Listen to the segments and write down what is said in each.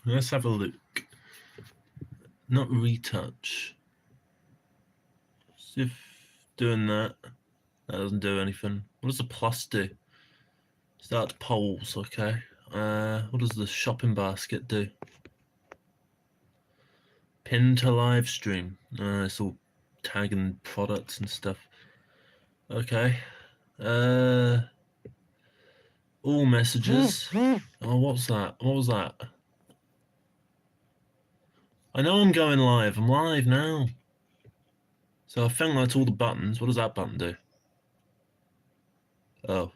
Let's have a look. Not retouch. See if doing that doesn't do anything. What does the plus do? Start polls, okay. What does the shopping basket do? Pin to live stream. It's all tagging products and stuff. Okay. All messages. Oh, what's that? What was that? I know I'm going live. I'm live now. So I think that's all the buttons. What does that button do? Oh.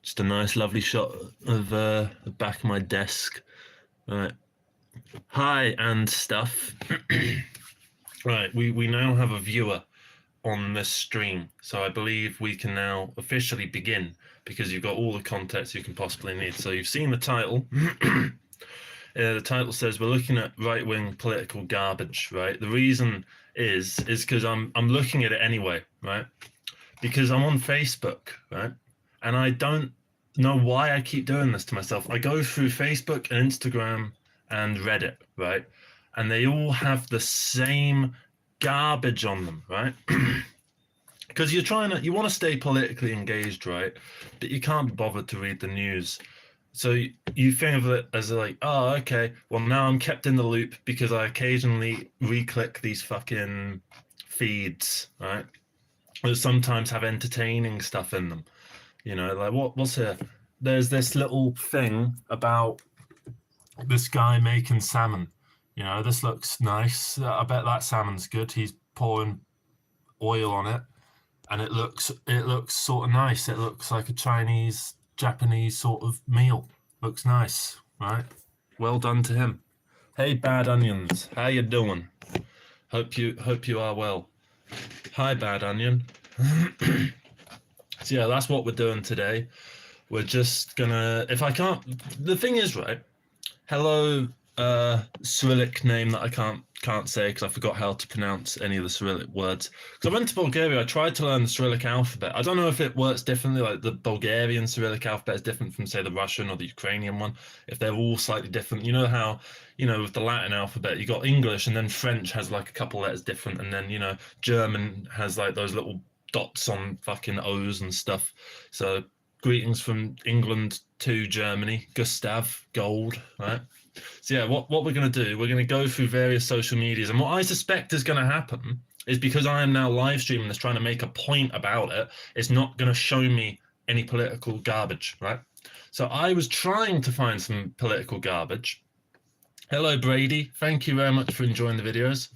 Just a nice, lovely shot of the back of my desk. Right. Hi and stuff. Right, we now have a viewer on this stream, so I believe we can now officially begin because you've got all the context you can possibly need. So you've seen the title. The title says we're looking at right-wing political garbage, right? The reason is because I'm looking at it anyway, right? Because I'm on Facebook, right? And I don't know why I keep doing this to myself. I go through Facebook and Instagram and Reddit, right? And they all have the same garbage on them, right? Because you want to stay politically engaged, right? But you can't be bothered to read the news. So you think of it as like, oh, okay, well now I'm kept in the loop because I occasionally re-click these fucking feeds, right? That sometimes have entertaining stuff in them. You know, like what's here? There's this little thing about this guy making salmon. You know, this looks nice. I bet that salmon's good. He's pouring oil on it, and it looks sort of nice. It looks like a Chinese, Japanese sort of meal. Looks nice, right? Well done to him. Hey, Bad Onions, how you doing? Hope you are well. Hi, Bad Onion. So yeah, that's what we're doing today. We're just gonna, if I can't, the thing is, right? Hello, Cyrillic name that I can't say because I forgot how to pronounce any of the Cyrillic words. Because I went to Bulgaria, I tried to learn the Cyrillic alphabet. I don't know if it works differently, like the Bulgarian Cyrillic alphabet is different from, say, the Russian or the Ukrainian one, if they're all slightly different. You know how, with the Latin alphabet, you got English and then French has like a couple letters different, and then, German has like those little dots on fucking O's and stuff. So greetings from England to Germany. Gustav Gold, right? So yeah, what we're going to do, we're going to go through various social medias, and what I suspect is going to happen is because I am now live streaming this, trying to make a point about it, it's not going to show me any political garbage, right? So I was trying to find some political garbage. Hello, Brady. Thank you very much for enjoying the videos.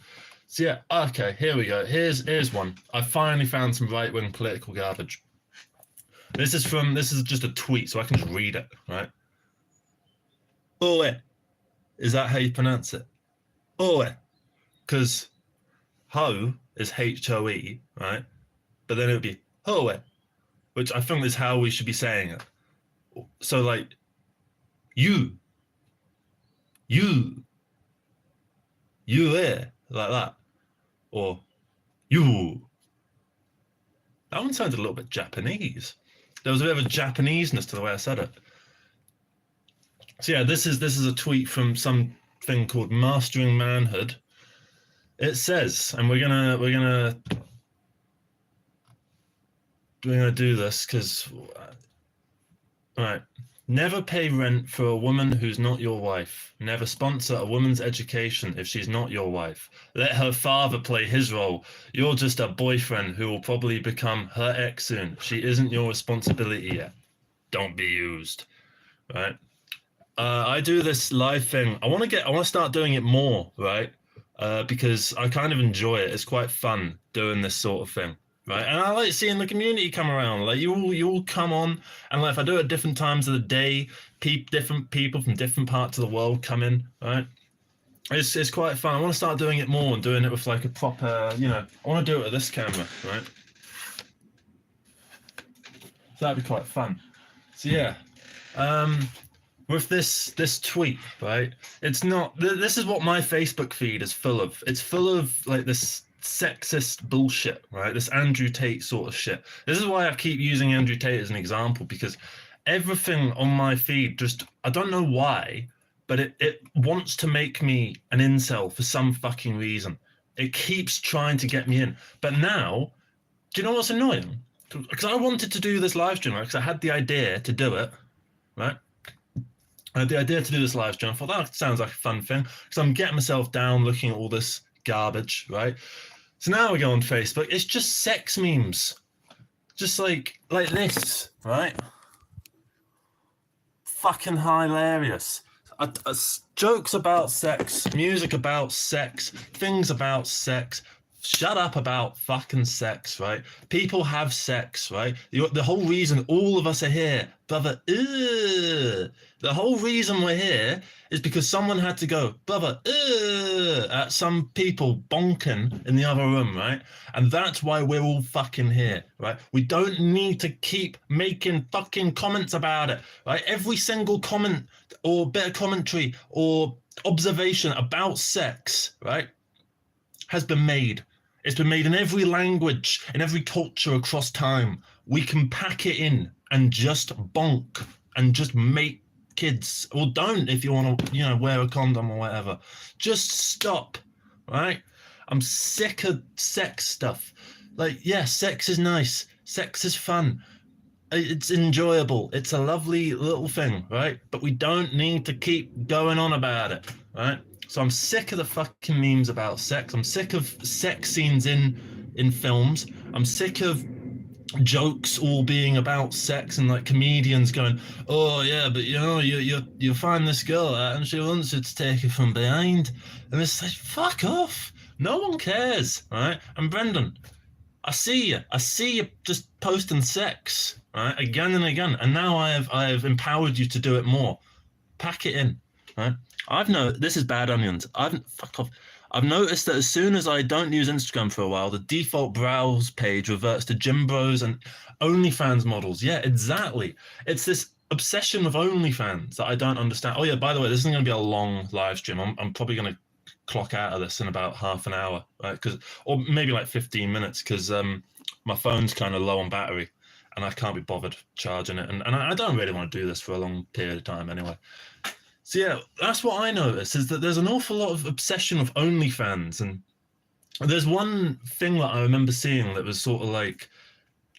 So yeah, okay, here we go. Here's one. I finally found some right-wing political garbage. This is just a tweet, so I can just read it, right? Oe. Is that how you pronounce it? Oe. Because ho is H-O-E, right? But then it would be hoe, which I think is how we should be saying it. So like, you, like that. Or you. That one sounded a little bit Japanese. There was a bit of a Japaneseness to the way I said it. So yeah, this is a tweet from something called Mastering Manhood. It says, and we're gonna do this because, all right. Never pay rent for a woman who's not your wife. Never sponsor a woman's education if she's not your wife. Let her father play his role. You're just a boyfriend who will probably become her ex soon. She isn't your responsibility yet. Don't be used, right? I do this live thing. I want to start doing it more, right? Because I kind of enjoy it. It's quite fun doing this sort of thing, right? And I like seeing the community come around. Like you all come on, and like if I do it at different times of the day, different people from different parts of the world come in, right? It's quite fun. I want to start doing it more and doing it with like a proper, I want to do it with this camera, right? So that'd be quite fun. So yeah. With this tweet, right? It's not. This is what my Facebook feed is full of. It's full of like this sexist bullshit, right? This Andrew Tate sort of shit. This is why I keep using Andrew Tate as an example, because everything on my feed I don't know why, but it wants to make me an incel for some fucking reason. It keeps trying to get me in. But now, do you know what's annoying? Because I wanted to do this live stream, right? Because I had the idea to do it, right? I had the idea to do this live stream. I thought that sounds like a fun thing. Because I'm getting myself down looking at all this garbage, right? So now we go on Facebook. It's just sex memes. Just like this, right? Fucking hilarious. Jokes about sex, music about sex, things about sex. Shut up about fucking sex, right? People have sex, right? The whole reason all of us are here, brother, the whole reason we're here is because someone had to go, brother, at some people bonking in the other room, right? And that's why we're all fucking here, right? We don't need to keep making fucking comments about it, right? Every single comment or bit of commentary or observation about sex, right, has been made. It's been made in every language, in every culture across time. We can pack it in and just bonk and just make kids, or don't if you want to, wear a condom or whatever. Just stop, right? I'm sick of sex stuff. Like, yeah, sex is nice. Sex is fun. It's enjoyable. It's a lovely little thing, right? But we don't need to keep going on about it, right? So I'm sick of the fucking memes about sex. I'm sick of sex scenes in films. I'm sick of jokes all being about sex and like comedians going, oh yeah, but you find this girl out and she wants you to take her from behind, and it's like, fuck off. No one cares, right? And Brendan, I see you just posting sex, right, again and again, and now I have empowered you to do it more. Pack it in, right? This is bad onions. Fuck off. I've noticed that as soon as I don't use Instagram for a while, the default browse page reverts to Gym Bros and OnlyFans models. Yeah, exactly. It's this obsession with OnlyFans that I don't understand. Oh yeah, by the way, this isn't going to be a long live stream. I'm probably going to clock out of this in about half an hour, right? Or maybe like 15 minutes, because my phone's kind of low on battery and I can't be bothered charging it. And I don't really want to do this for a long period of time anyway. So yeah, that's what I noticed, is that there's an awful lot of obsession with OnlyFans. And there's one thing that I remember seeing that was sort of like,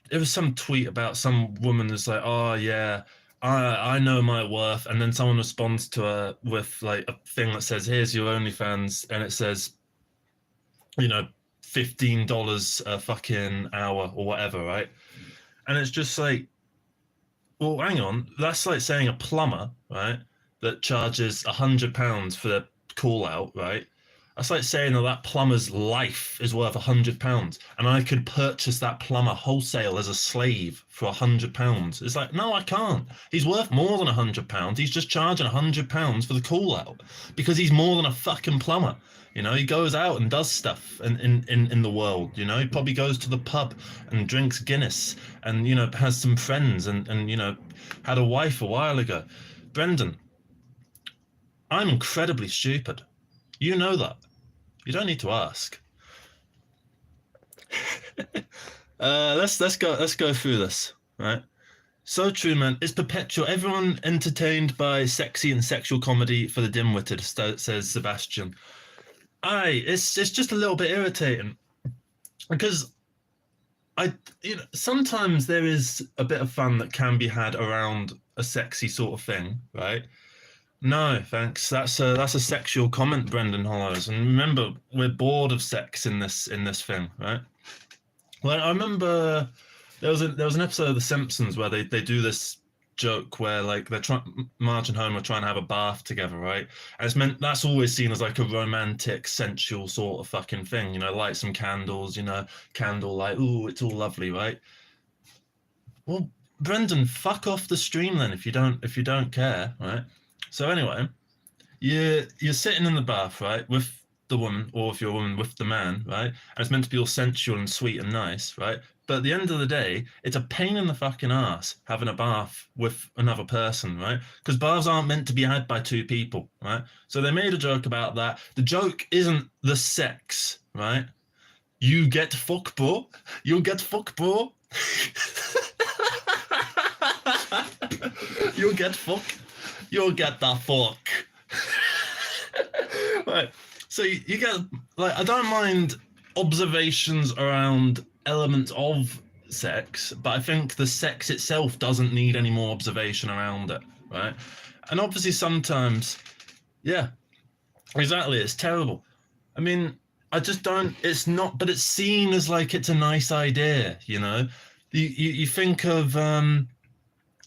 it was some tweet about some woman that's like, oh yeah, I know my worth. And then someone responds to her with like a thing that says, here's your OnlyFans. And it says, $15 a fucking hour or whatever, right? And it's just like, well, hang on, that's like saying a plumber, right, that charges £100 for their call out, right? That's like saying that plumber's life is worth £100, and I could purchase that plumber wholesale as a slave for £100. It's like, no, I can't. He's worth more than £100. He's just charging £100 for the call out because he's more than a fucking plumber. He goes out and does stuff in the world. He probably goes to the pub and drinks Guinness and has some friends and had a wife a while ago. Brendan, I'm incredibly stupid. You know that. You don't need to ask. Let's go through this, right? So true, man. It's perpetual. Everyone entertained by sexy and sexual comedy for the dim-witted, says Sebastian. It's just a little bit irritating because sometimes there is a bit of fun that can be had around a sexy sort of thing, right? No, thanks. That's a sexual comment, Brendan Hollows. And remember, we're bored of sex in this thing, right? Well, I remember there was an episode of The Simpsons where they do this joke where like Marge and Homer are trying to have a bath together, right? And that's always seen as like a romantic, sensual sort of fucking thing, light some candles, candlelight. Ooh, it's all lovely, right? Well, Brendan, fuck off the stream then if you don't care, right? So anyway, you're sitting in the bath, right, with the woman, or if you're a woman, with the man, right? And it's meant to be all sensual and sweet and nice, right? But at the end of the day, it's a pain in the fucking ass having a bath with another person, right? Because baths aren't meant to be had by two people, right? So they made a joke about that. The joke isn't the sex, right? You get fuck, bro. You'll get fuck, bro. You'll get fuck. You'll get the fuck. Right. So you get like I don't mind observations around elements of sex, but I think the sex itself doesn't need any more observation around it, right? And obviously sometimes, yeah, exactly, it's terrible. I mean, I just don't. It's not, but it's seen as like it's a nice idea, you know. You think of I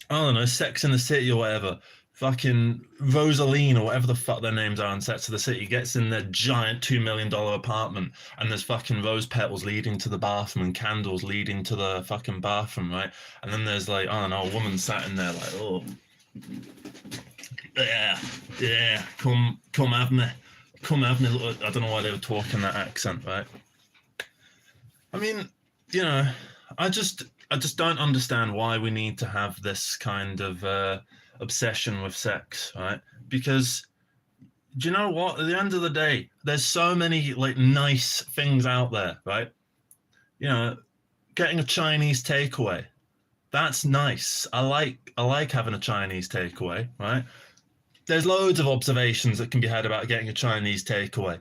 don't know, Sex in the City or whatever. Fucking Rosaline or whatever the fuck their names are in Sex of the City gets in their giant $2 million apartment and there's fucking rose petals leading to the bathroom and candles leading to the fucking bathroom, right? And then there's like, I don't know, a woman sat in there like, oh, yeah, yeah, come have me. Come have me. I don't know why they were talking that accent, right? I mean, you know, I just don't understand why we need to have this kind of obsession with sex, right? Because do you know what? At the end of the day, there's so many like nice things out there, right? You know, getting a Chinese takeaway, that's nice. I like having a Chinese takeaway, right? There's loads of observations that can be had about getting a Chinese takeaway.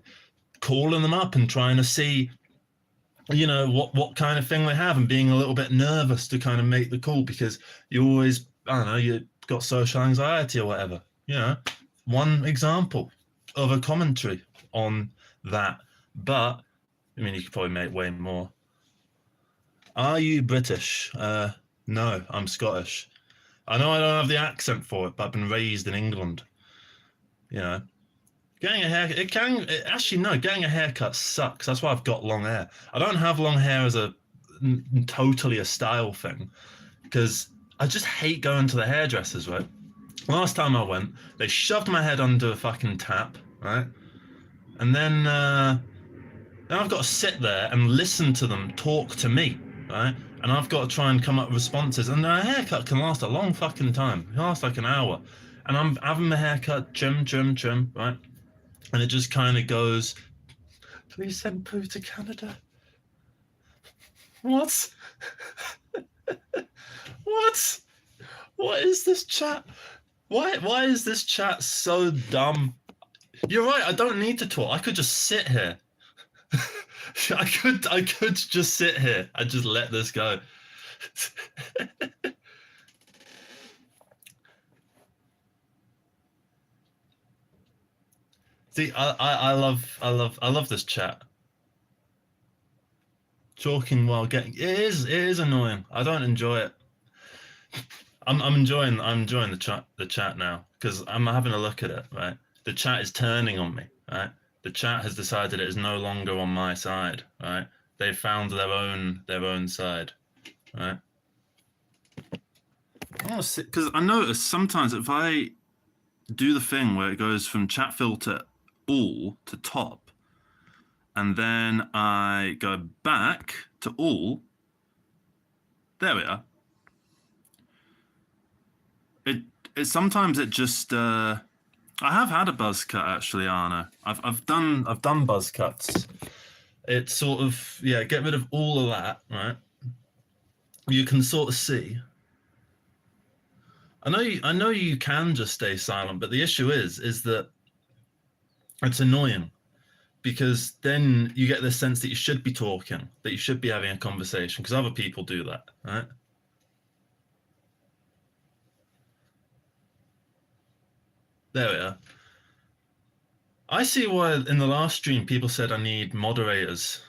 Calling them up and trying to see, you know, what kind of thing they have and being a little bit nervous to kind of make the call because you always, I don't know, you got social anxiety or whatever. You know, one example of a commentary on that. But I mean, you could probably make way more. Are you British? No, I'm Scottish. I know I don't have the accent for it, but I've been raised in England. You know, getting a haircut, actually, no, getting a haircut sucks. That's why I've got long hair. I don't have long hair as a totally a style thing because I just hate going to the hairdressers, right? Last time I went, they shoved my head under a fucking tap, right? And then I've got to sit there and listen to them talk to me, right? And I've got to try and come up with responses. And a haircut can last a long fucking time. It can last like an hour. And I'm having my haircut, trim, right? And it just kind of goes, please send Pooh to Canada. What? What? What is this chat? Why is this chat so dumb? You're right, I don't need to talk. I could just sit here. I could just sit here and just let this go. See, I love this chat. Talking while getting it is annoying. I don't enjoy it. I'm enjoying the chat now because I'm having a look at it, right? The chat is turning on me, right? The chat has decided it is no longer on my side, right? They've found their own side, right? Because I notice sometimes if I do the thing where it goes from chat filter all to top, and then I go back to all, there we are. It sometimes it just I have had a buzz cut actually, Arno. I've done buzz cuts. It's sort of, yeah, get rid of all of that, right? You can sort of see. I know you can just stay silent, but the issue is that it's annoying because then you get the sense that you should be talking, that you should be having a conversation because other people do that, right? There we are. I see why in the last stream people said I need moderators.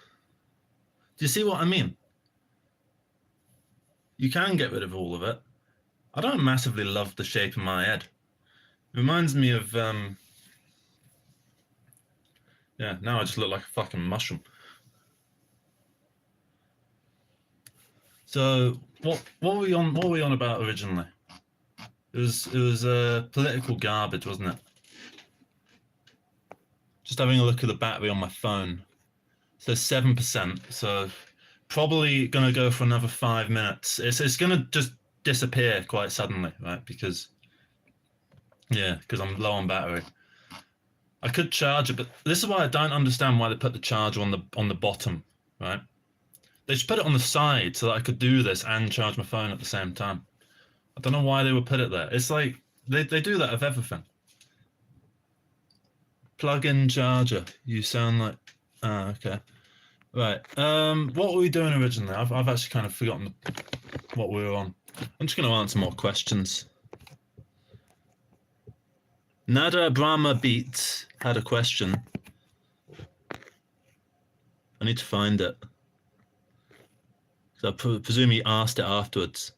Do you see what I mean? You can get rid of all of it. I don't massively love the shape of my head. It reminds me of yeah, now I just look like a fucking mushroom. So what were we on about originally? It was political garbage, wasn't it? Just having a look at the battery on my phone. So 7%. So probably gonna go for another 5 minutes. It's gonna just disappear quite suddenly, right? Because I'm low on battery. I could charge it, but this is why I don't understand why they put the charger on the bottom, right? They should put it on the side so that I could do this and charge my phone at the same time. I don't know why they would put it there. It's like they do that with everything. Plug-in charger. You sound like... okay. Right. What were we doing originally? I've actually kind of forgotten what we were on. I'm just going to answer more questions. Nada Brahma Beats had a question. I need to find it. So I presume he asked it afterwards.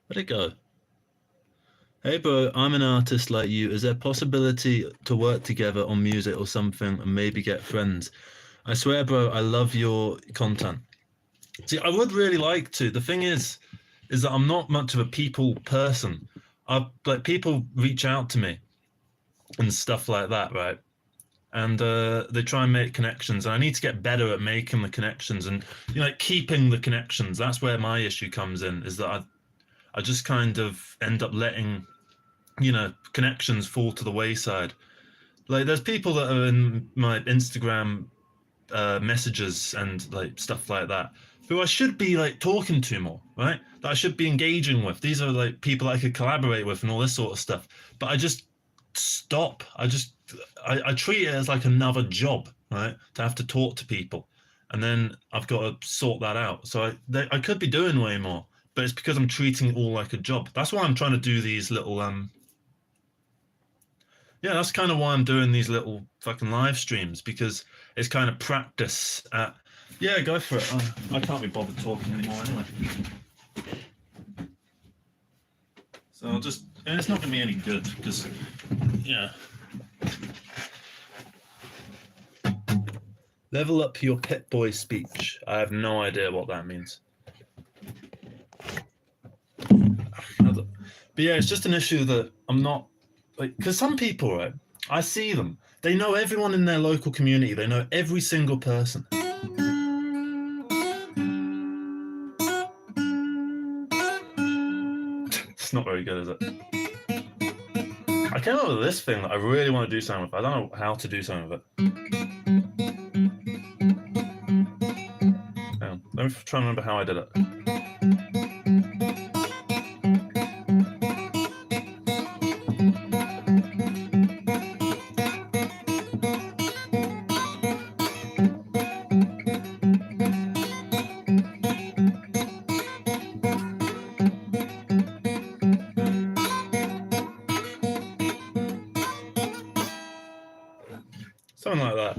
Where'd it go? Hey bro, I'm an artist like you. Is there possibility to work together on music or something and maybe get friends? I swear, bro, I love your content. See, I would really like to. The thing is that I'm not much of a people person. Like people reach out to me and stuff like that, right? And they try and make connections, and I need to get better at making the connections and like keeping the connections. That's where my issue comes in, is that I just kind of end up letting connections fall to the wayside. Like there's people that are in my Instagram messages and like stuff like that who I should be like talking to more, right? That I should be engaging with. These are like people I could collaborate with and all this sort of stuff. But I just stop. I treat it as like another job, right? To have to talk to people, and then I've got to sort that out. So I could be doing way more, but it's because I'm treating it all like a job. That's why I'm trying to do these little yeah, that's kind of why I'm doing these little fucking live streams, because it's kind of practice at... Yeah, go for it. I can't be bothered talking anymore anyway. So I'll just... And it's not going to be any good, because... Yeah. Level up your pit boy speech. I have no idea what that means. But yeah, it's just an issue that I'm not... Like, because some people, right, I see them. They know everyone in their local community. They know every single person. It's not very good, is it? I came up with this thing that I really want to do something with. I don't know how to do something with it. Hang on. Let me try and remember how I did it. Something like that.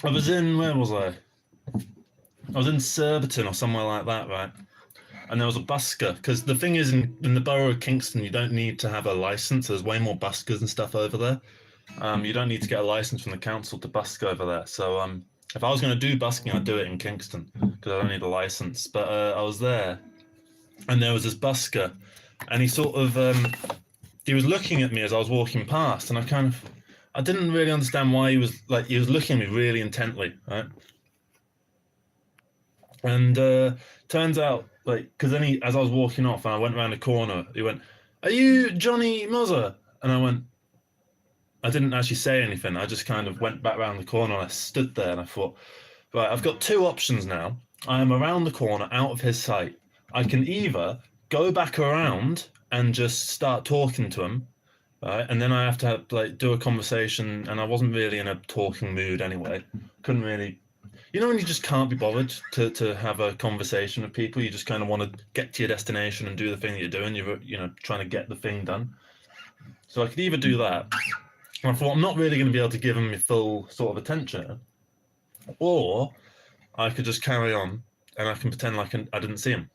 I was in, where was I? I was in Surbiton or somewhere like that, right? And there was a busker, because the thing is, in the borough of Kingston, you don't need to have a license. There's way more buskers and stuff over there. You don't need to get a license from the council to busk over there. So if I was going to do busking, I'd do it in Kingston, because I don't need a license. But I was there, and there was this busker, and he sort of he was looking at me as I was walking past, and I didn't really understand why he was looking at me really intently, right? And turns out, like, because then as I was walking off and I went around the corner, he went, "Are you Johnny Muzzer?" And I didn't actually say anything. I just kind of went back around the corner and I stood there and I thought, right, I've got two options now. I am around the corner, out of his sight. I can either go back around and just start talking to him, right? And then I have to do a conversation, and I wasn't really in a talking mood anyway. Couldn't really, when you just can't be bothered to have a conversation with people. You just kind of want to get to your destination and do the thing that you're doing. You're trying to get the thing done. So I could either do that, and I thought I'm not really going to be able to give him my full sort of attention, or I could just carry on and I can pretend like I didn't see him.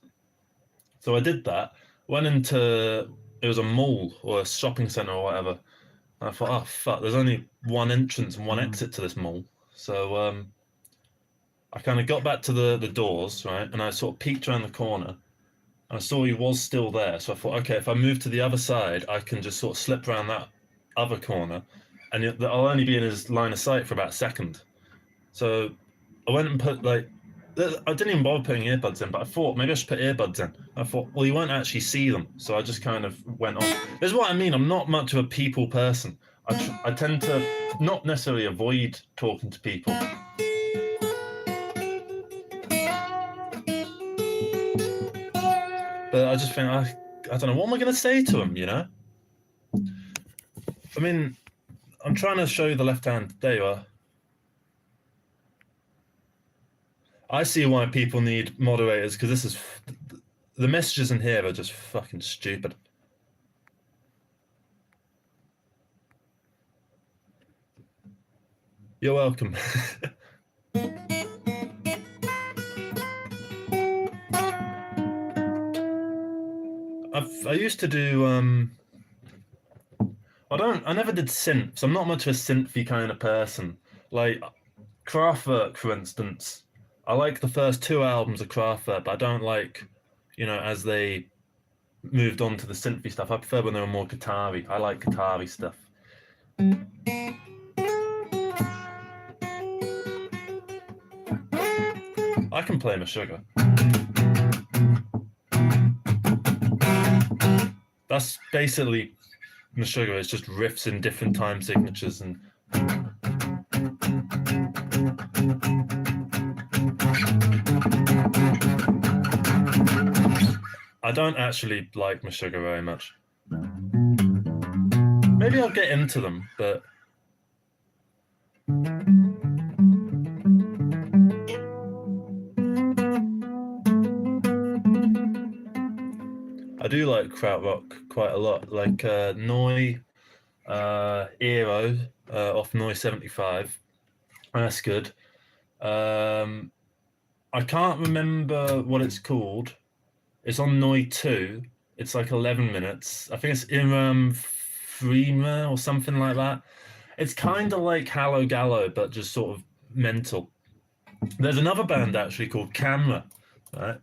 So I did that. Went into, it was a mall or a shopping centre or whatever. And I thought, oh fuck, there's only one entrance and one exit to this mall. So I kind of got back to the doors, right? And I sort of peeked around the corner, and I saw he was still there. So I thought, okay, if I move to the other side, I can just sort of slip around that other corner, and I'll only be in his line of sight for about a second. So I went and put I didn't even bother putting earbuds in, but I thought maybe I should put earbuds in. I thought, well, you won't actually see them. So I just kind of went on. This is what I mean. I'm not much of a people person. I tend to not necessarily avoid talking to people. But I just think I don't know, what am I going to say to him, you know? I mean, I'm trying to show you the left hand. There you are. I see why people need moderators, because this is the messages in here are just fucking stupid. You're welcome. I used to do I never did synths. I'm not much of a synthy kind of person. Like Kraftwerk, for instance. I like the first two albums of Kraftwerk, but I don't like, you know, as they moved on to the synthy stuff. I prefer when they were more guitar-y. I like guitar-y stuff. I can play Meshuggah. That's basically Meshuggah. It's just riffs in different time signatures and. I don't actually like Meshuggah very much. Maybe I'll get into them, but. I do like krautrock quite a lot, like Noi, Eero off Noi 75. That's good. I can't remember what it's called. It's on Noi 2. It's like 11 minutes. I think it's Imram Freema or something like that. It's kind of like Hallo Gallo, but just sort of mental. There's another band actually called Camera. Right?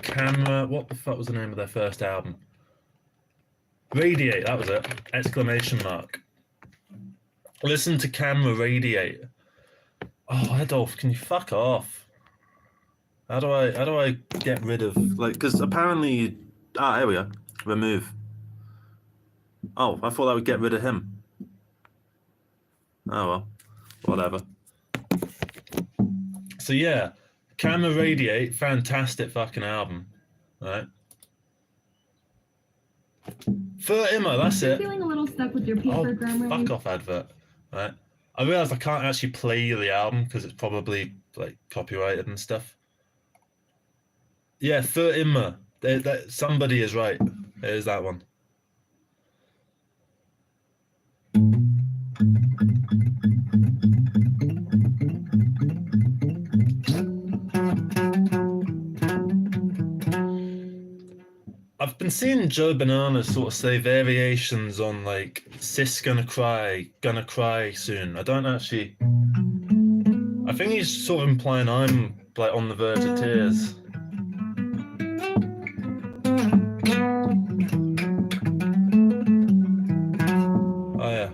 Camera. What the fuck was the name of their first album? Radiate. That was it. Exclamation mark. Listen to Camera Radiate. Oh, Adolf, can you fuck off? How do I get rid of, like, because apparently here we go. Remove. Oh, I thought that would get rid of him. Oh well, whatever. So yeah, Camera Radiate, fantastic fucking album, right? For Immo, that's it. Feeling a little stuck with your paper grammar. Fuck off, advert. Right? I realised I can't actually play the album because it's probably like copyrighted and stuff. Yeah, for Immo, somebody is right. There's that one. I've been seeing Joe Bananas sort of say variations on like Sis gonna cry soon. I don't actually. I think he's sort of implying I'm like on the verge of tears. Oh yeah.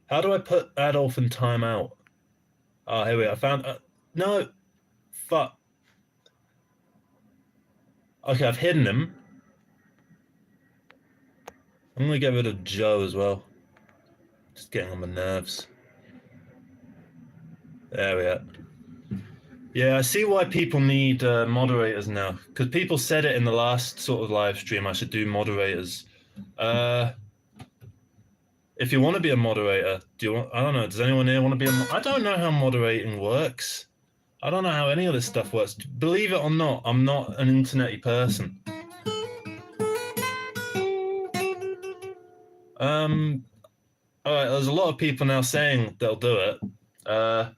How do I put Adolf in timeout? Oh, here we are. I found. No. Fuck. Okay, I've hidden him. I'm gonna get rid of Joe as well. Just getting on my nerves. There we are. Yeah, I see why people need moderators now. Because people said it in the last sort of live stream, I should do moderators. If you want to be a moderator, I don't know, does anyone here want to be I don't know how moderating works. I don't know how any of this stuff works. Believe it or not, I'm not an internet-y person. All right, there's a lot of people now saying they'll do it. I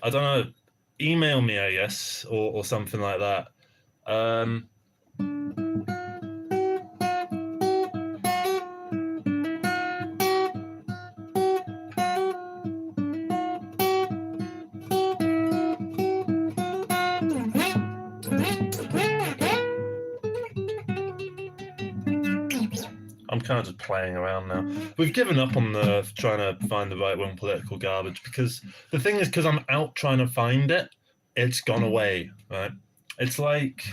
don't know. Email me, I guess, or something like that. I'm kind of just playing around now. We've given up on the trying to find the right-wing political garbage because the thing is, because I'm out trying to find it, it's gone away, right? It's like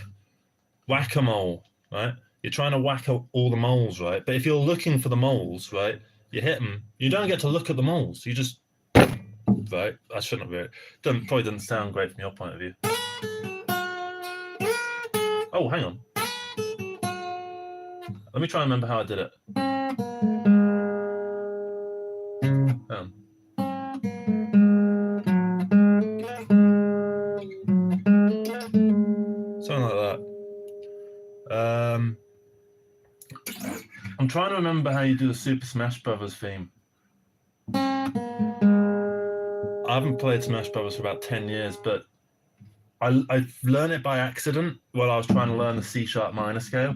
whack-a-mole, right? You're trying to whack out all the moles, right? But if you're looking for the moles, right, you hit them. You don't get to look at the moles. You just, right? I shouldn't have really. Probably doesn't sound great from your point of view. Oh, hang on. Let me try and remember how I did it. Something like that. I'm trying to remember how you do the Super Smash Brothers theme. I haven't played Smash Brothers for about 10 years, but I've learned it by accident while I was trying to learn the C# minor scale.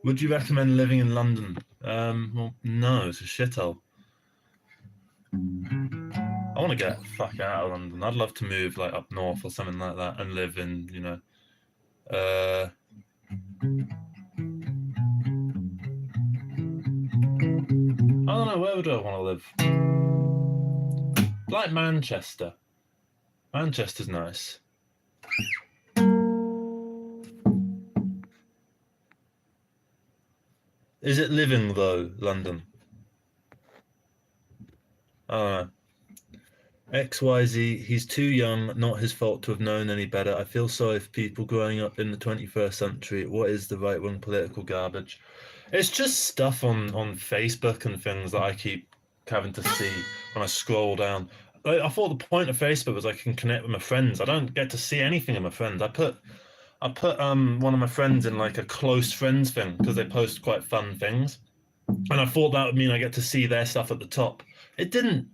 Would you recommend living in London? Well, no, it's a shithole. I want to get the fuck out of London. I'd love to move like up north or something like that and live in, you know, I don't know, where would I want to live? Like Manchester. Manchester's nice. Is it living though, London? I don't know. XYZ, he's too young, not his fault to have known any better. I feel sorry for people growing up in the 21st century. What is the right-wing political garbage? It's just stuff on Facebook and things that I keep having to see when I scroll down. I thought the point of Facebook was I can connect with my friends. I don't get to see anything of my friends. I put one of my friends in like a close friends thing because they post quite fun things. And I thought that would mean I get to see their stuff at the top. It didn't.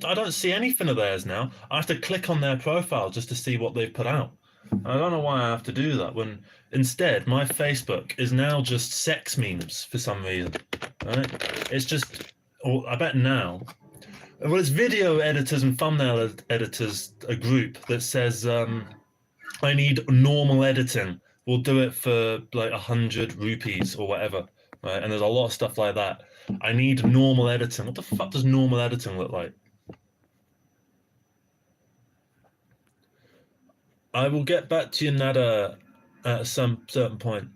I don't see anything of theirs now. I have to click on their profile just to see what they've put out. And I don't know why I have to do that when instead my Facebook is now just sex memes for some reason. Right? It's just, or I bet now, well, it's video editors and thumbnail editors, a group that says, I need normal editing. We'll do it for like 100 rupees or whatever. Right? And there's a lot of stuff like that. I need normal editing. What the fuck does normal editing look like? I will get back to you, Nada, at some certain point.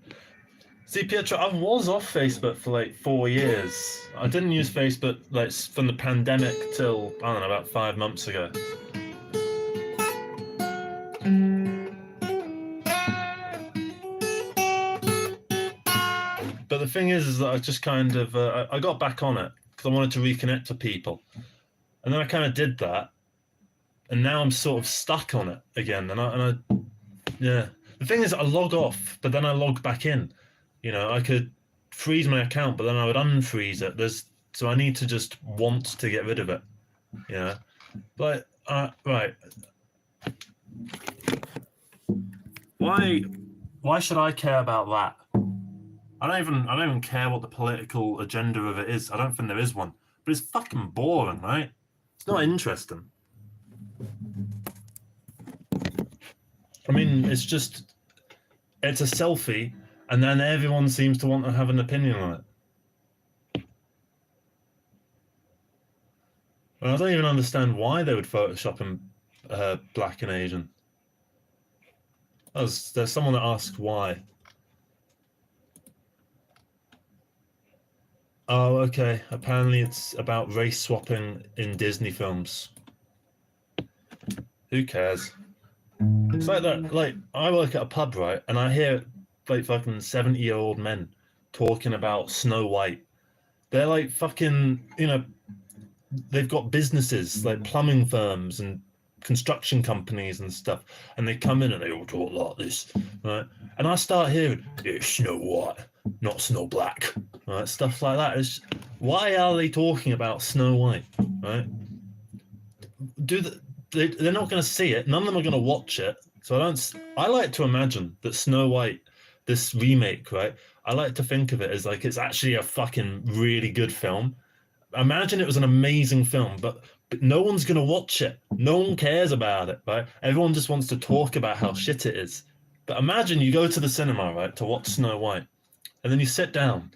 See, Pietro, I was off Facebook for like 4 years. I didn't use Facebook like from the pandemic till, I don't know, about 5 months ago. But the thing is that I just kind of, I got back on it because I wanted to reconnect to people. And then I kind of did that. And now I'm sort of stuck on it again. And I yeah. The thing is, I log off, but then I log back in. You know, I could freeze my account, but then I would unfreeze it. So I need to just want to get rid of it. Yeah. But right. Why should I care about that? I don't even care what the political agenda of it is. I don't think there is one. But it's fucking boring, right? It's not interesting. I mean, it's a selfie, and then everyone seems to want to have an opinion on it. Well, I don't even understand why they would Photoshop him black and Asian. There's someone that asked why. Oh, okay. Apparently it's about race swapping in Disney films. Who cares? It's like that. Like, I work at a pub, right? And I hear like fucking 70-year-old men talking about Snow White. They're like fucking, you know, they've got businesses like plumbing firms and construction companies and stuff. And they come in and they all talk like this, right? And I start hearing, it's Snow White, not Snow Black, right? Stuff like that. Why are they talking about Snow White, right? They're not going to see it. None of them are going to watch it. So I like to imagine that Snow White, this remake, right? I like to think of it as like it's actually a fucking really good film. Imagine it was an amazing film, but no one's going to watch it. No one cares about it, right? Everyone just wants to talk about how shit it is. But imagine you go to the cinema, right, to watch Snow White, and then you sit down,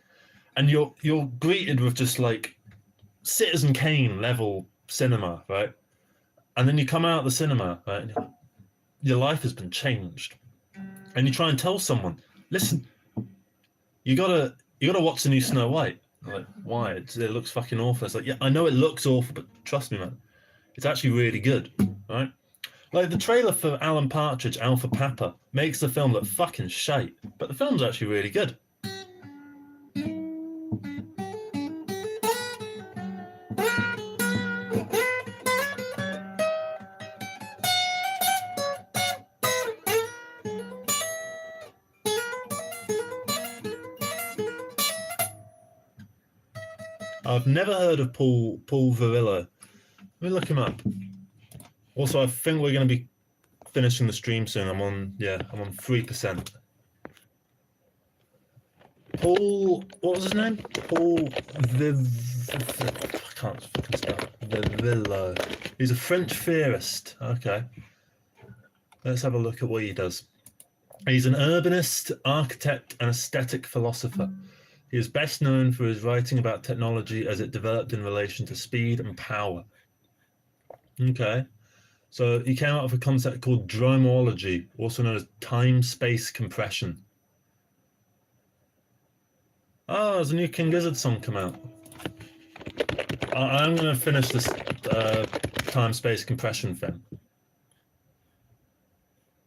and you're greeted with just like Citizen Kane level cinema, right? And then you come out of the cinema, right, and your life has been changed. And you try and tell someone, listen, you gotta watch the new Snow White. Like, why? It looks fucking awful. It's like, yeah, I know it looks awful, but trust me, man, it's actually really good, right? Like the trailer for Alan Partridge, Alpha Papa, makes the film look fucking shite, but the film's actually really good. I've never heard of Paul Varillo. Let me look him up. Also, I think we're going to be finishing the stream soon. I'm on 3%. Paul, what was his name? Paul I can't fucking spell Varillo. He's a French theorist. Okay. Let's have a look at what he does. He's an urbanist, architect, and aesthetic philosopher. He is best known for his writing about technology as it developed in relation to speed and power. Okay. So he came out with a concept called dromology, also known as time-space compression. Oh, there's a new King Gizzard song come out. I'm going to finish this time-space compression thing.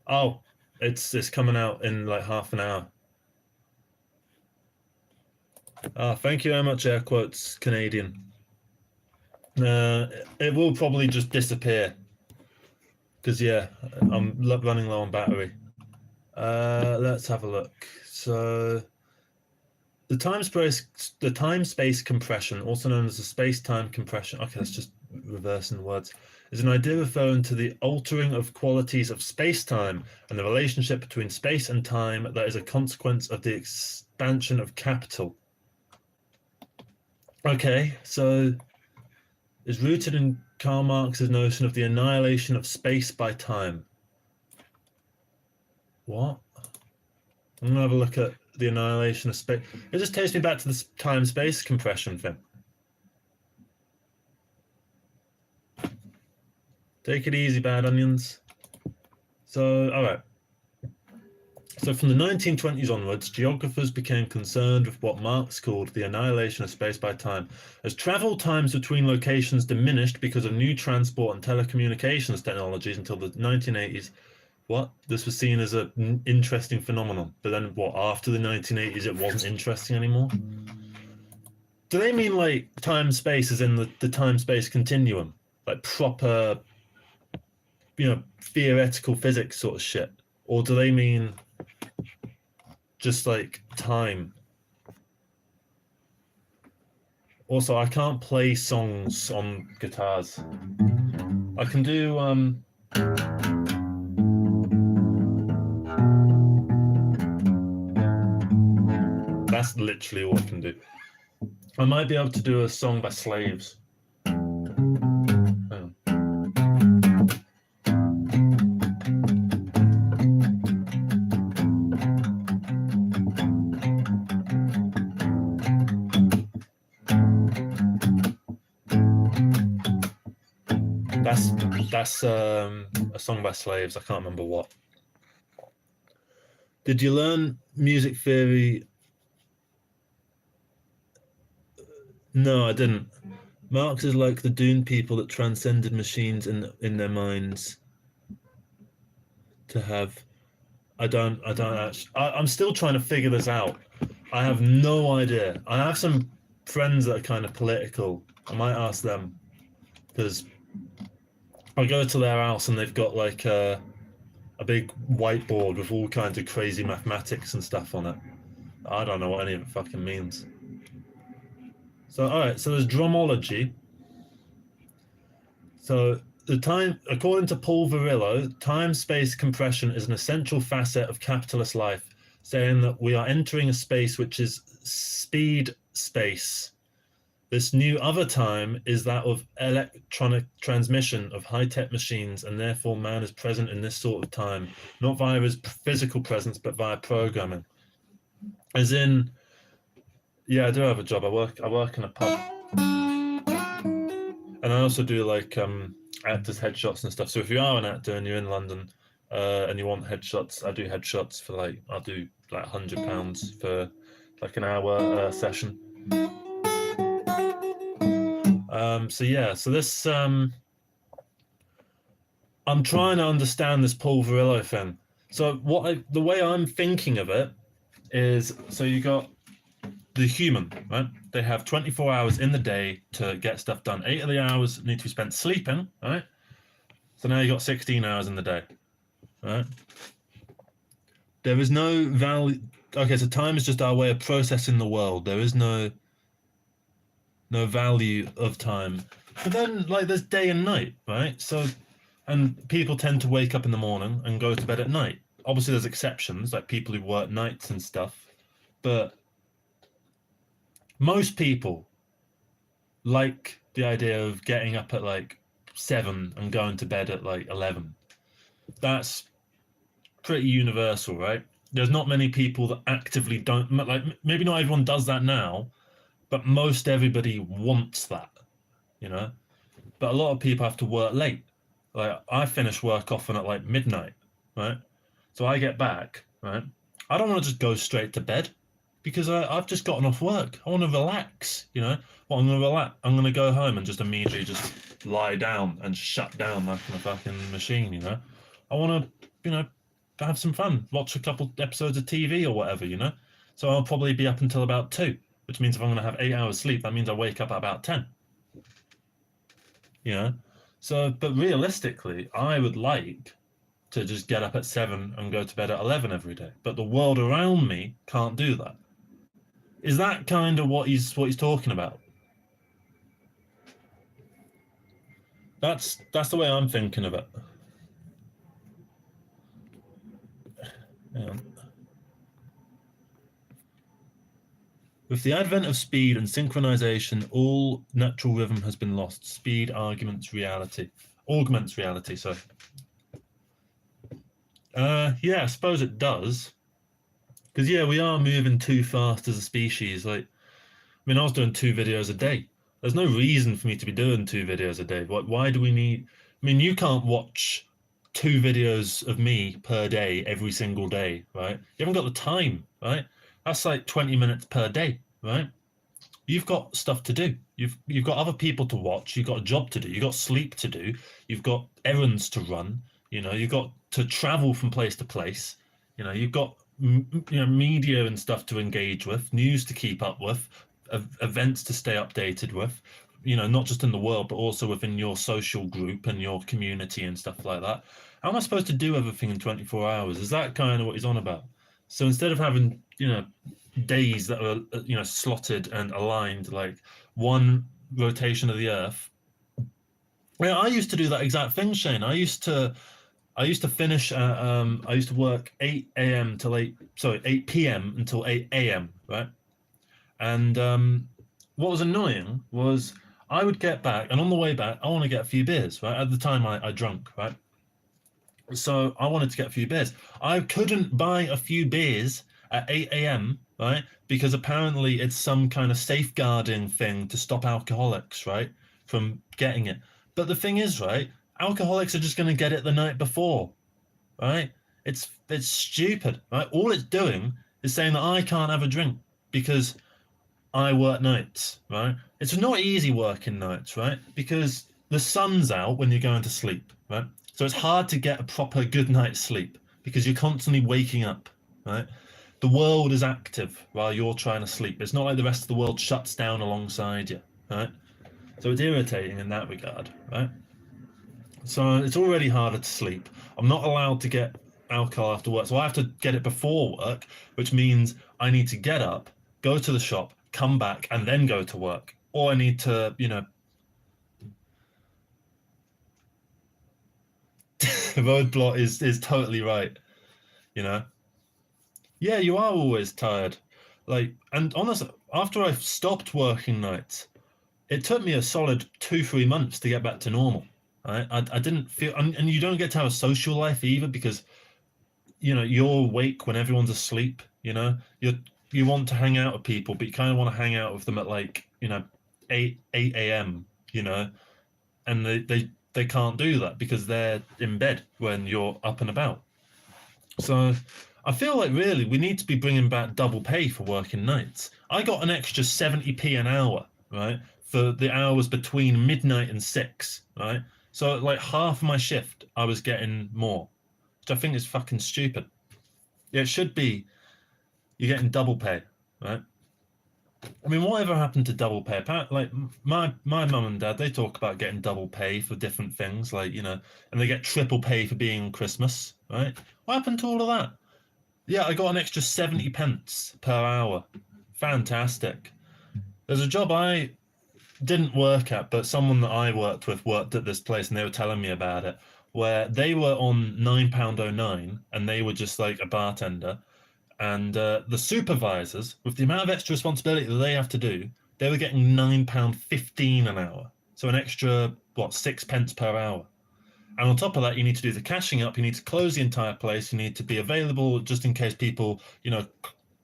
Oh, it's coming out in like half an hour. Thank you very much, air quotes, Canadian. It will probably just disappear. Because, yeah, I'm running low on battery. Let's have a look. So, the time-space compression, also known as the space-time compression, okay, that's just reversing words, is an idea referring to the altering of qualities of space-time and the relationship between space and time that is a consequence of the expansion of capital. Okay, so it's rooted in Karl Marx's notion of the annihilation of space by time. What? I'm going to have a look at the annihilation of space. It just takes me back to this time-space compression thing. Take it easy, bad onions. So, all right. So from the 1920s onwards, geographers became concerned with what Marx called the annihilation of space by time. As travel times between locations diminished because of new transport and telecommunications technologies until the 1980s, this was seen as an interesting phenomenon. But then after the 1980s, it wasn't interesting anymore? Do they mean like time-space as in the time-space continuum? Like proper, theoretical physics sort of shit? Or do they mean just like time? Also, I can't play songs on guitars. I can do that's literally all I can do. I might be able to do a song by Slaves. That's a song by Slaves. I can't remember what. Did you learn music theory? No, I didn't. Marx is like the Dune people that transcended machines in their minds to have. I don't actually. I'm still trying to figure this out. I have no idea. I have some friends that are kind of political. I might ask them because I go to their house and they've got like a big whiteboard with all kinds of crazy mathematics and stuff on it. I don't know what any of it fucking means. So, all right, so there's dromology. So according to Paul Varillo, time-space compression is an essential facet of capitalist life, saying that we are entering a space which is speed space. This new other time is that of electronic transmission of high-tech machines, and therefore man is present in this sort of time, not via his physical presence, but via programming. As in, yeah, I do have a job. I work in a pub, and I also do like actors headshots and stuff. So if you are an actor and you're in London and you want headshots, I do headshots for I'll do like £100 for like an hour session. So this I'm trying to understand this Paul Virillo thing. So the way I'm thinking of it is, so you got the human, right? They have 24 hours in the day to get stuff done. 8 of the hours need to be spent sleeping, right? So now you got 16 hours in the day, right? There is no value. Okay, so time is just our way of processing the world. There is no value of time. But then, like, there's day and night, right? So, and people tend to wake up in the morning and go to bed at night. Obviously, there's exceptions, like people who work nights and stuff. But most people like the idea of getting up at like 7 and going to bed at like 11. That's pretty universal, right? There's not many people that actively don't, like, maybe not everyone does that now, but most everybody wants that, you know? But a lot of people have to work late. Like, I finish work often at like midnight, right? So I get back, right? I don't want to just go straight to bed because I've just gotten off work. I want to relax, you know? Well, I'm going to relax. I'm going to go home and just immediately just lie down and shut down like a fucking machine, you know? I want to, you know, have some fun, watch a couple episodes of TV or whatever, you know? So I'll probably be up until about 2, which means if I'm going to have 8 hours sleep, that means I wake up at about 10. You know? So, but realistically, I would like to just get up at 7 and go to bed at 11 every day. But the world around me can't do that. Is that kind of what he's talking about? That's the way I'm thinking of it. Yeah. With the advent of speed and synchronization, all natural rhythm has been lost. Speed augments reality. Sorry. Yeah, I suppose it does. Because, yeah, we are moving too fast as a species. Like, I mean, I was doing 2 videos a day. There's no reason for me to be doing 2 videos a day. Why do we need... I mean, you can't watch 2 videos of me per day every single day, right? You haven't got the time, right? That's like 20 minutes per day, right? You've got stuff to do. You've got other people to watch. You've got a job to do. You've got sleep to do. You've got errands to run. You know, you've got to travel from place to place. You know, you've got media and stuff to engage with, news to keep up with, events to stay updated with. You know, not just in the world, but also within your social group and your community and stuff like that. How am I supposed to do everything in 24 hours? Is that kind of what he's on about? So instead of having, you know, days that are, you know, slotted and aligned like one rotation of the earth. Yeah, I used to do that exact thing, Shane. I used to finish I used to work 8 a.m. till 8 p.m. until 8 a.m., right? And what was annoying was I would get back, and on the way back, I want to get a few beers, right? At the time I drank, right? So I wanted to get a few beers. I couldn't buy a few beers at 8 a.m., right? Because apparently it's some kind of safeguarding thing to stop alcoholics, right, from getting it. But the thing is, right, alcoholics are just going to get it the night before, right? It's stupid, right? All it's doing is saying that I can't have a drink because I work nights, right? It's not easy working nights, right? Because the sun's out when you're going to sleep, right? So it's hard to get a proper good night's sleep because you're constantly waking up, right? The world is active while you're trying to sleep. It's not like the rest of the world shuts down alongside you, right? So it's irritating in that regard, right? So it's already harder to sleep. I'm not allowed to get alcohol after work, so I have to get it before work, which means I need to get up, go to the shop, come back, and then go to work. Or I need to, you know, roadblock is totally right, you know. Yeah, you are always tired. Like, and honestly, after I stopped working nights, it took me a solid 2-3 months to get back to normal. Right? I didn't feel, and you don't get to have a social life either because, you know, you're awake when everyone's asleep. You know, you want to hang out with people, but you kind of want to hang out with them at like, you know, 8 a.m. You know, and they can't do that because they're in bed when you're up and about. So I feel like really we need to be bringing back double pay for working nights. I got an extra 70p an hour, right, for the hours between midnight and 6, right? So like half my shift, I was getting more, which I think is fucking stupid. Yeah, it should be you're getting double pay, right? I mean, whatever happened to double pay? Like my mum and dad, they talk about getting double pay for different things, like and they get triple pay for being on Christmas, right? What happened to all of that? Yeah, I got an extra 70 pence per hour. Fantastic. There's a job I didn't work at, but someone that I worked with worked at this place, and they were telling me about it, where they were on £9.09, and they were just like a bartender, and the supervisors, with the amount of extra responsibility that they have to do, they were getting £9.15 an hour, so an extra 6 pence per hour. And on top of that, you need to do the cashing up, you need to close the entire place, you need to be available just in case people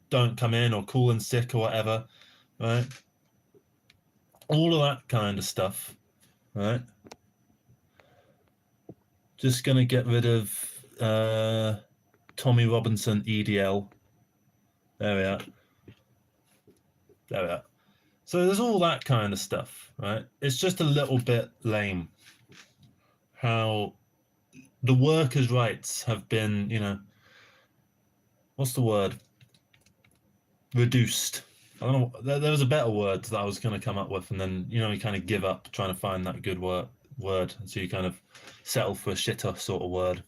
don't come in or call in sick or whatever, right? All of that kind of stuff, right? Just gonna get rid of Tommy Robinson EDL. There we are. There we are. So there's all that kind of stuff, right? It's just a little bit lame how the workers' rights have been, what's the word? Reduced. I don't know. There was a better word that I was going to come up with, and then you kind of give up trying to find that good word, and so you kind of settle for a shitter sort of word.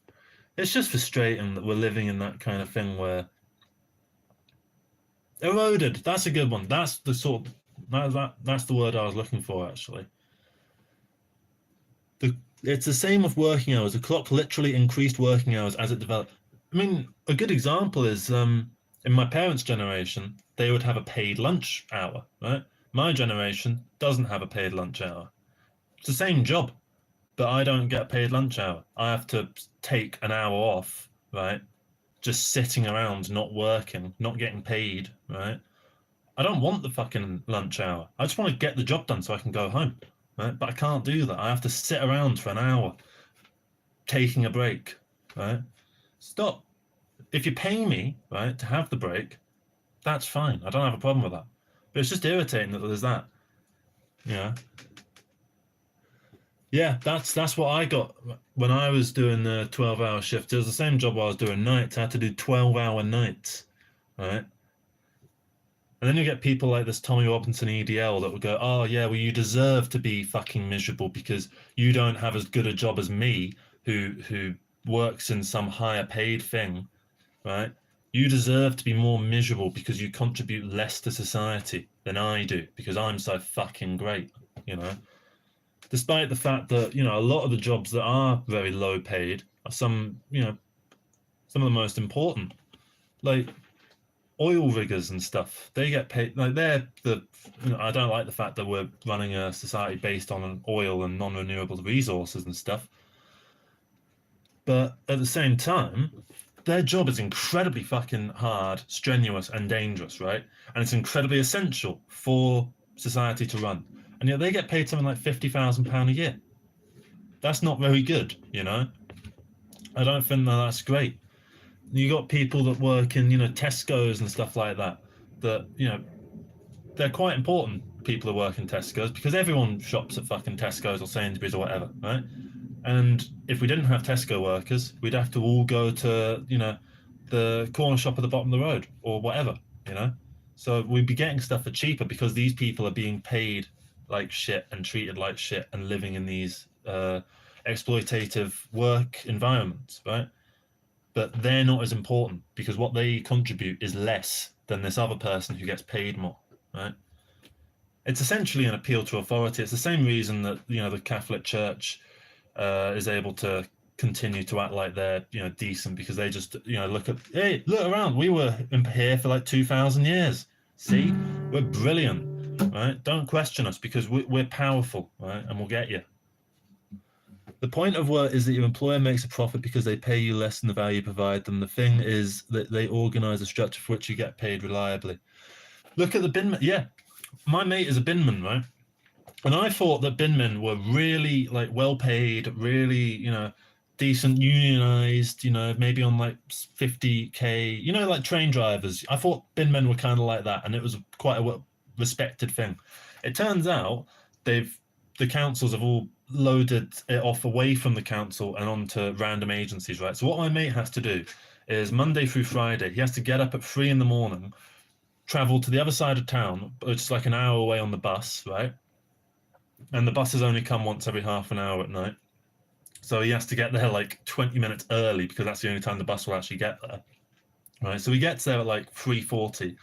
It's just frustrating that we're living in that kind of thing where eroded. That's a good one. That's the sort. That's the word I was looking for actually. It's the same with working hours. The clock literally increased working hours as it developed. I mean, a good example is in my parents' generation, they would have a paid lunch hour, right? My generation doesn't have a paid lunch hour. It's the same job, but I don't get a paid lunch hour. I have to take an hour off, right? Just sitting around, not working, not getting paid, right? I don't want the fucking lunch hour. I just want to get the job done so I can go home, right? But I can't do that. I have to sit around for an hour taking a break, right? Stop. If you pay me, right, to have the break, that's fine. I don't have a problem with that. But it's just irritating that there's that. Yeah, that's what I got when I was doing the 12-hour shift. It was the same job while I was doing nights. I had to do 12-hour nights, right? And then you get people like this Tommy Robinson EDL that would go, oh, yeah, well, you deserve to be fucking miserable because you don't have as good a job as me who works in some higher paid thing, right? You deserve to be more miserable because you contribute less to society than I do because I'm so fucking great, Despite the fact that, a lot of the jobs that are very low paid are some of the most important. Like oil riggers and stuff, they get paid like they're I don't like the fact that we're running a society based on oil and non-renewable resources and stuff, but at the same time their job is incredibly fucking hard, strenuous and dangerous, right? And it's incredibly essential for society to run, and yet they get paid something like £50,000 a year. That's not very good, I don't think that's great. You got people that work in, Tesco's and stuff like that, they're quite important, people who work in Tesco's, because everyone shops at fucking Tesco's or Sainsbury's or whatever, right? And if we didn't have Tesco workers, we'd have to all go to, the corner shop at the bottom of the road or whatever, So we'd be getting stuff for cheaper because these people are being paid like shit and treated like shit and living in these exploitative work environments, right? But they're not as important because what they contribute is less than this other person who gets paid more, right? It's essentially an appeal to authority. It's the same reason that, the Catholic Church is able to continue to act like they're, decent because they just, look around. We were here for like 2,000 years. See, we're brilliant, right? Don't question us because we're powerful, right? And we'll get you. The point of work is that your employer makes a profit because they pay you less than the value you provide them. The thing is that they organize a structure for which you get paid reliably. Look at the binman. Yeah, my mate is a binman, right? And I thought that binmen were really like well paid, really, decent, unionized, maybe on like 50K, like train drivers. I thought binmen were kind of like that, and it was quite a respected thing. It turns out the councils have all loaded it off away from the council and onto random agencies, right? So what my mate has to do is Monday through Friday, he has to get up at 3 in the morning, travel to the other side of town, which is like an hour away on the bus, right? And the buses only come once every half an hour at night. So he has to get there like 20 minutes early because that's the only time the bus will actually get there, right? So he gets there at like 3:40,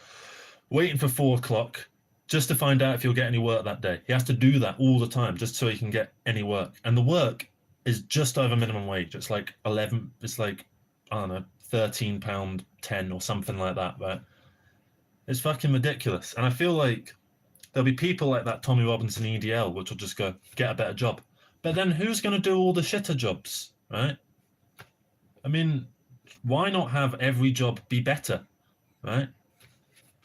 waiting for 4 o'clock just to find out if he'll get any work that day. He has to do that all the time just so he can get any work. And the work is just over minimum wage. It's like 11, it's like, I don't know, £13.10 or something like that, right? It's fucking ridiculous. And I feel like there'll be people like that Tommy Robinson EDL, which will just go, get a better job. But then who's going to do all the shitter jobs, right? I mean, why not have every job be better, right?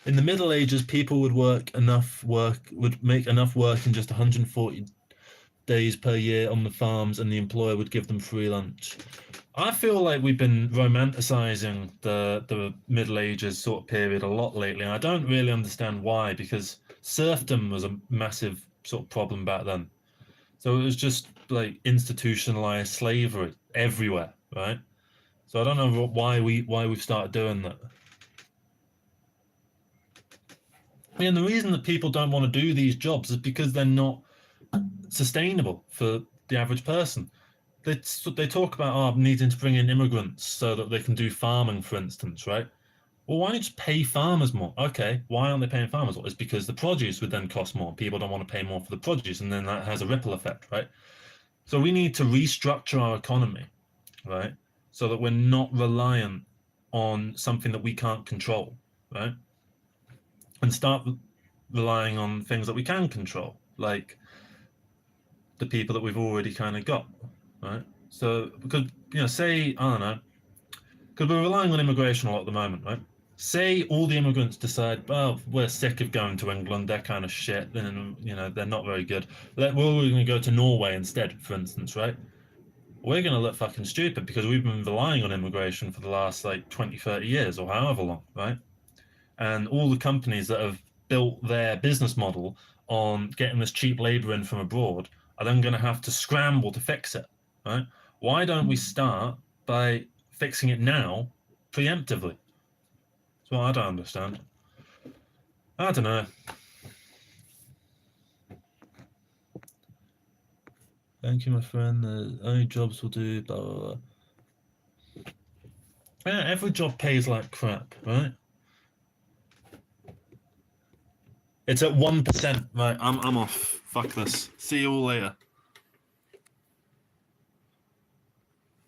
In the Middle Ages, people would make enough work in just 140 days per year on the farms, and the employer would give them free lunch. I feel like we've been romanticizing the Middle Ages sort of period a lot lately, and I don't really understand why, because serfdom was a massive sort of problem back then. So it was just like institutionalized slavery everywhere, right? So I don't know why we've started doing that. And the reason that people don't want to do these jobs is because they're not sustainable for the average person. They talk about needing to bring in immigrants so that they can do farming, for instance, right? Well, why don't you just pay farmers more? Okay, why aren't they paying farmers more? It's because the produce would then cost more. People don't want to pay more for the produce, and then that has a ripple effect, right? So we need to restructure our economy, right? So that we're not reliant on something that we can't control, right? And start relying on things that we can control, like the people that we've already kind of got, right? So, because, say, I don't know, because we're relying on immigration a lot at the moment, right? Say all the immigrants decide, well, we're sick of going to England, they're kind of shit, then, they're not very good. We're going to go to Norway instead, for instance, right? We're going to look fucking stupid because we've been relying on immigration for the last, like, 20, 30 years or however long, right? And all the companies that have built their business model on getting this cheap labor in from abroad are then going to have to scramble to fix it, right? Why don't we start by fixing it now, preemptively? That's what I don't understand. I don't know. Thank you, my friend. The only jobs will do, blah, blah, blah. Yeah, every job pays like crap, right? It's at 1%. Right, I'm off. Fuck this. See you all later.